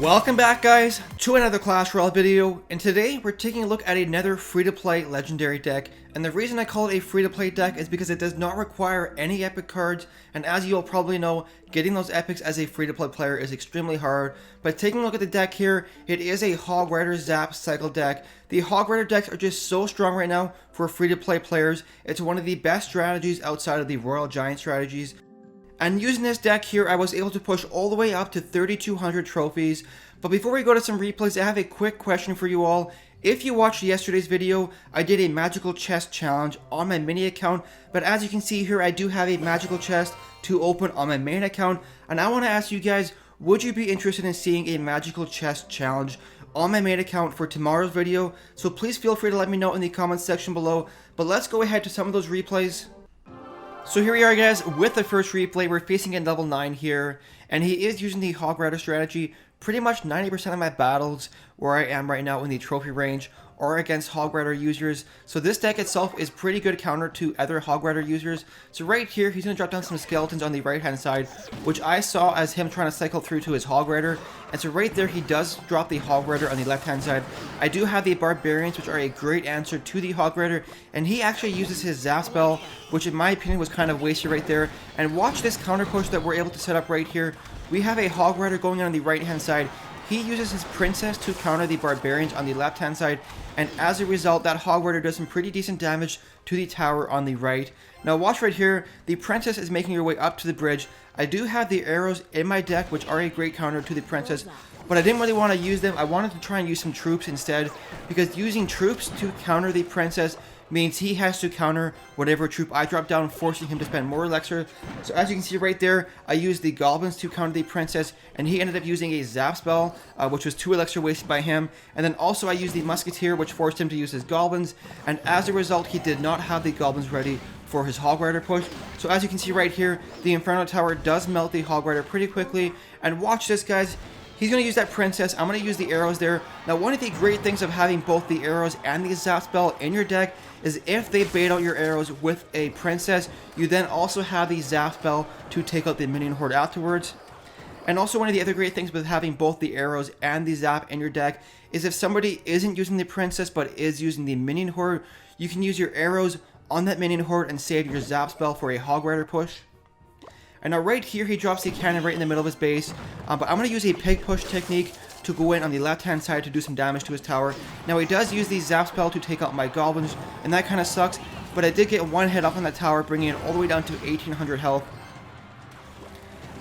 Welcome back guys to another Clash Royale video, and today we're taking a look at another free-to-play legendary deck. And the reason I call it a free-to-play deck is because it does not require any epic cards, and as you'll probably know, getting those epics as a free-to-play player is extremely hard. But taking a look at the deck here, it is a HOG ZAP cycle deck. The HOG decks are just so strong right now for free-to-play players. It's one of the best strategies outside of the Royal Giant strategies. And using this deck here, I was able to push all the way up to 3,200 trophies. But before we go to some replays, I have a quick question for you all. If you watched yesterday's video, I did a magical chest challenge on my mini account. But as you can see here, I do have a magical chest to open on my main account. And I want to ask you guys, would you be interested in seeing a magical chest challenge on my main account for tomorrow's video? So please feel free to let me know in the comments section below. But let's go ahead to some of those replays. So here we are guys, with the first replay. We're facing in level 9 here, and he is using the HOG strategy. Pretty much 90% of my battles where I am right now in the trophy range are against HOG users. So this deck itself is pretty good counter to other HOG users. So right here, he's going to drop down some skeletons on the right hand side, which I saw as him trying to cycle through to his HOG. And so right there, he does drop the HOG on the left hand side. I do have the barbarians, which are a great answer to the HOG, and he actually uses his zap spell, which in my opinion was kind of wasted right there. And watch this counter push that we're able to set up right here. We have a HOG going on the right hand side. He uses his princess to counter the barbarians on the left hand side, and as a result, that HOG does some pretty decent damage to the tower on the right. Now watch right here, the princess is making her way up to the bridge. I do have the arrows in my deck, which are a great counter to the princess, but I didn't really want to use them. I wanted to try and use some troops instead, because using troops to counter the princess means he has to counter whatever troop I drop down, forcing him to spend more elixir. So as you can see right there, I used the goblins to counter the princess, and he ended up using a zap spell, which was 2 elixir wasted by him. And then also I used the musketeer, which forced him to use his goblins, and as a result, he did not have the goblins ready for his HOG push. So as you can see right here, the Inferno Tower does melt the HOG pretty quickly. And watch this guys, he's going to use that princess. I'm going to use the arrows there. Now one of the great things of having both the arrows and the zap spell in your deck is if they bait out your arrows with a princess, you then also have the zap spell to take out the minion horde afterwards. And also one of the other great things with having both the arrows and the zap in your deck is if somebody isn't using the princess but is using the minion horde, you can use your arrows on that minion horde and save your zap spell for a HOG push. And now right here, he drops the cannon right in the middle of his base, but I'm going to use a pig push technique to go in on the left hand side to do some damage to his tower. Now he does use the zap spell to take out my goblins, and that kind of sucks, but I did get one hit off on that tower, bringing it all the way down to 1800 health.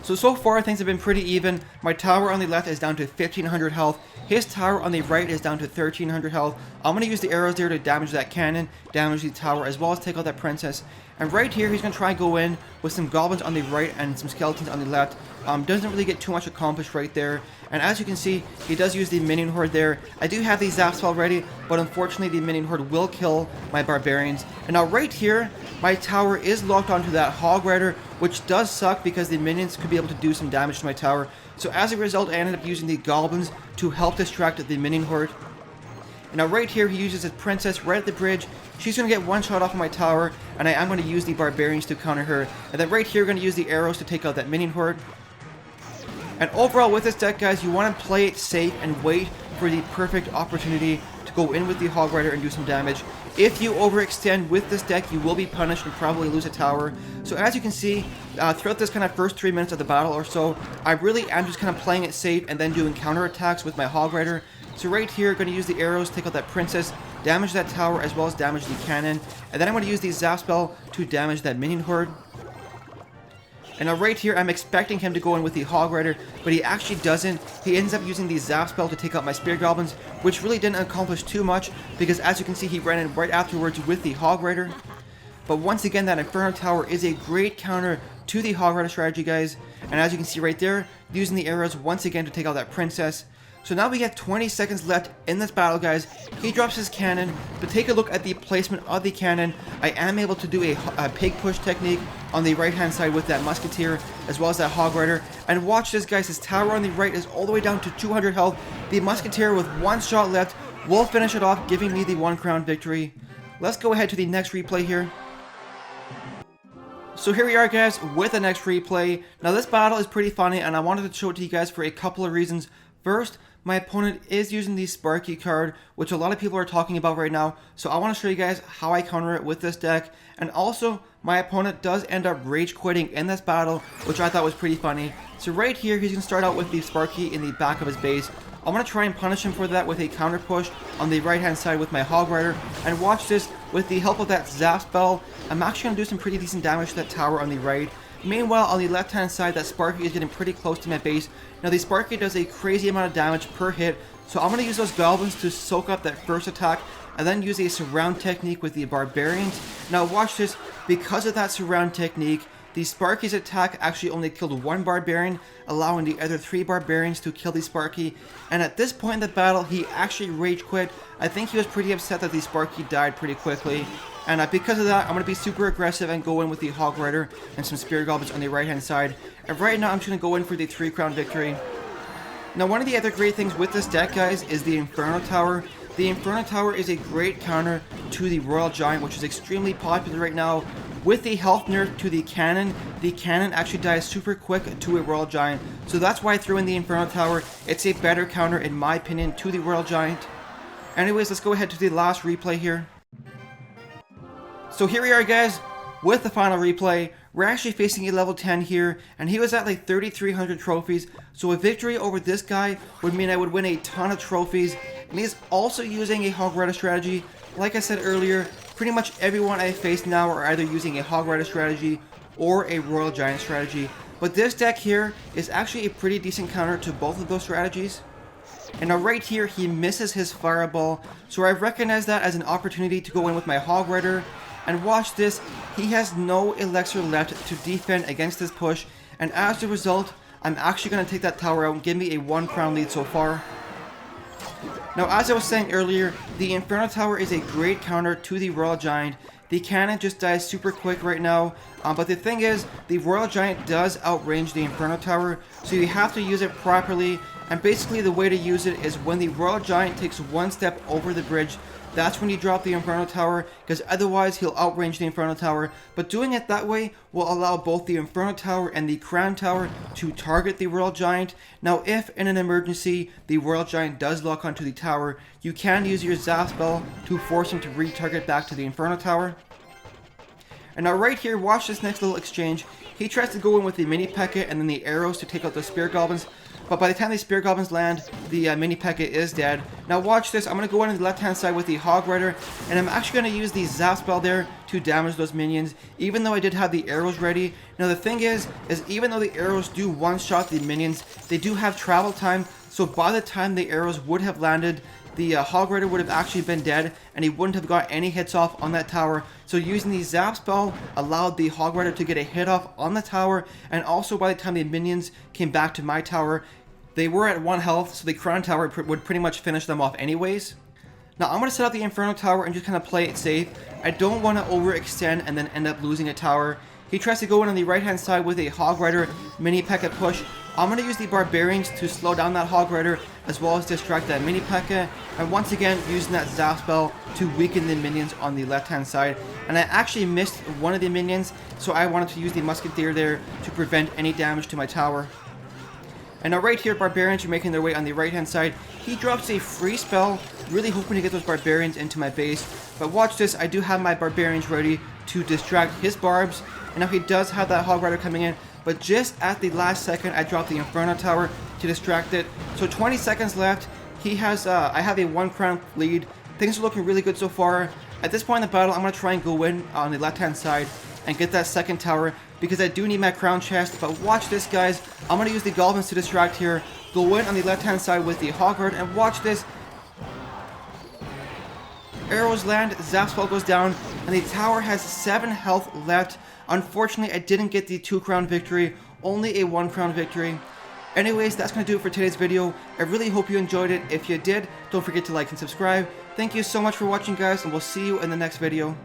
So far things have been pretty even. My tower on the left is down to 1500 health. His tower on the right is down to 1300 health. I'm going to use the arrows there to damage that cannon, damage the tower, as well as take out that princess. And right here, he's going to try and go in with some goblins on the right and some skeletons on the left. Doesn't really get too much accomplished right there. And as you can see, he does use the minion horde there. I do have the zap spell ready, but unfortunately the minion horde will kill my barbarians. And now right here, my tower is locked onto that HOG which does suck because the minions could be able to do some damage to my tower. So as a result, I ended up using the goblins to help distract the minion horde. And now right here, he uses his princess right at the bridge. She's going to get one shot off of my tower, and I am going to use the barbarians to counter her. And then right here, we're going to use the arrows to take out that minion horde. And overall with this deck, guys, you want to play it safe and wait for the perfect opportunity to go in with the HOG and do some damage. If you overextend with this deck, you will be punished and probably lose a tower. So as you can see, throughout this kind of first 3 minutes of the battle or so, I really am just kind of playing it safe and then doing counter attacks with my HOG. So right here, going to use the arrows, take out that princess, damage that tower, as well as damage the cannon. And then I'm going to use the zap spell to damage that minion horde. And now right here, I'm expecting him to go in with the HOG but he actually doesn't. He ends up using the zap spell to take out my spear goblins, which really didn't accomplish too much, because as you can see, he ran in right afterwards with the HOG But once again, that Inferno Tower is a great counter to the HOG strategy, guys. And as you can see right there, using the arrows once again to take out that princess. So now we have 20 seconds left in this battle, guys. He drops his cannon, but take a look at the placement of the cannon. I am able to do a pig push technique on the right hand side with that musketeer, as well as that HOG And watch this, guys. His tower on the right is all the way down to 200 health. The musketeer with one shot left will finish it off, giving me the 1 crown victory. Let's go ahead to the next replay here. So here we are, guys, with the next replay. Now this battle is pretty funny, and I wanted to show it to you guys for a couple of reasons. First, my opponent is using the Sparky card, which a lot of people are talking about right now, so I want to show you guys how I counter it with this deck. And also, my opponent does end up rage quitting in this battle, which I thought was pretty funny. So right here, he's going to start out with the Sparky in the back of his base. I'm going to try and punish him for that with a counter push on the right hand side with my Hog Rider. And watch this, with the help of that Zap spell, I'm actually going to do some pretty decent damage to that tower on the right. Meanwhile, on the left hand side, that Sparky is getting pretty close to my base. Now the Sparky does a crazy amount of damage per hit, so I'm going to use those goblins to soak up that first attack, and then use a surround technique with the barbarians. Now watch this, because of that surround technique, the Sparky's attack actually only killed one barbarian, allowing the other 3 barbarians to kill the Sparky. And at this point in the battle, he actually rage quit. I think he was pretty upset that the Sparky died pretty quickly. And because of that, I'm going to be super aggressive and go in with the Hog Rider and some Spear Goblins on the right hand side. And right now, I'm just going to go in for the 3-crown victory. Now, one of the other great things with this deck, guys, is the Inferno Tower. The Inferno Tower is a great counter to the Royal Giant, which is extremely popular right now. With the health nerf to the cannon actually dies super quick to a Royal Giant. So that's why I threw in the Inferno Tower. It's a better counter, in my opinion, to the Royal Giant. Anyways, let's go ahead to the last replay here. So here we are, guys, with the final replay. We're actually facing a level 10 here, and he was at like 3,300 trophies, so a victory over this guy would mean I would win a ton of trophies, and he's also using a Hog Rider strategy. Like I said earlier, pretty much everyone I face now are either using a Hog Rider strategy or a Royal Giant strategy, but this deck here is actually a pretty decent counter to both of those strategies. And now right here, he misses his Fireball, so I recognize that as an opportunity to go in with my Hog Rider. And watch this, he has no elixir left to defend against this push, and as a result, I'm actually going to take that tower out and give me a 1-crown lead so far. Now, as I was saying earlier, the Inferno Tower is a great counter to the Royal Giant. The cannon just dies super quick right now, but the thing is, the Royal Giant does outrange the Inferno Tower, so you have to use it properly. And basically the way to use it is when the Royal Giant takes 1 step over the bridge, that's when you drop the Inferno Tower, because otherwise he'll outrange the Inferno Tower. But doing it that way will allow both the Inferno Tower and the Crown Tower to target the Royal Giant. Now, if in an emergency the Royal Giant does lock onto the tower, you can use your Zap spell to force him to retarget back to the Inferno Tower. And now right here, watch this next little exchange. He tries to go in with the Mini P.E.K.K.A. and then the arrows to take out the Spear Goblins. But by the time the Spear Goblins land, the Mini P.E.K.K.A. is dead. Now watch this, I'm going to go in on the left hand side with the Hog Rider, and I'm actually going to use the Zap spell there to damage those minions, even though I did have the arrows ready. Now the thing is even though the arrows do one-shot the minions, they do have travel time, so by the time the arrows would have landed, the Hog Rider would have actually been dead, and he wouldn't have got any hits off on that tower. So using the Zap spell allowed the Hog Rider to get a hit off on the tower, and also by the time the minions came back to my tower, they were at 1 health, so the Crown Tower would pretty much finish them off anyways. Now I'm going to set up the Inferno Tower and just kind of play it safe. I don't want to overextend and then end up losing a tower. He tries to go in on the right hand side with a Hog Rider Mini P.E.K.K.A. push. I'm going to use the Barbarians to slow down that Hog Rider, as well as distract that Mini P.E.K.K.A. And once again, using that Zap spell to weaken the minions on the left hand side. And I actually missed one of the minions, so I wanted to use the Musketeer there to prevent any damage to my tower. And now right here, Barbarians are making their way on the right hand side. He drops a free spell, really hoping to get those Barbarians into my base. But watch this, I do have my Barbarians ready to distract his Barbs. And now he does have that Hog Rider coming in, but just at the last second, I dropped the Inferno Tower to distract it. So 20 seconds left. He has, I have a 1-crown lead. Things are looking really good so far. At this point in the battle, I'm going to try and go in on the left hand side and get that second tower, because I do need my crown chest. But watch this, guys. I'm going to use the Goblins to distract here. Go in on the left hand side with the Hog Rider, and watch this. Arrows land, Zap spell goes down, and the tower has 7 health left. Unfortunately, I didn't get the 2-crown victory, only a 1-crown victory. Anyways, that's going to do it for today's video. I really hope you enjoyed it. If you did, don't forget to like and subscribe. Thank you so much for watching, guys, and we'll see you in the next video.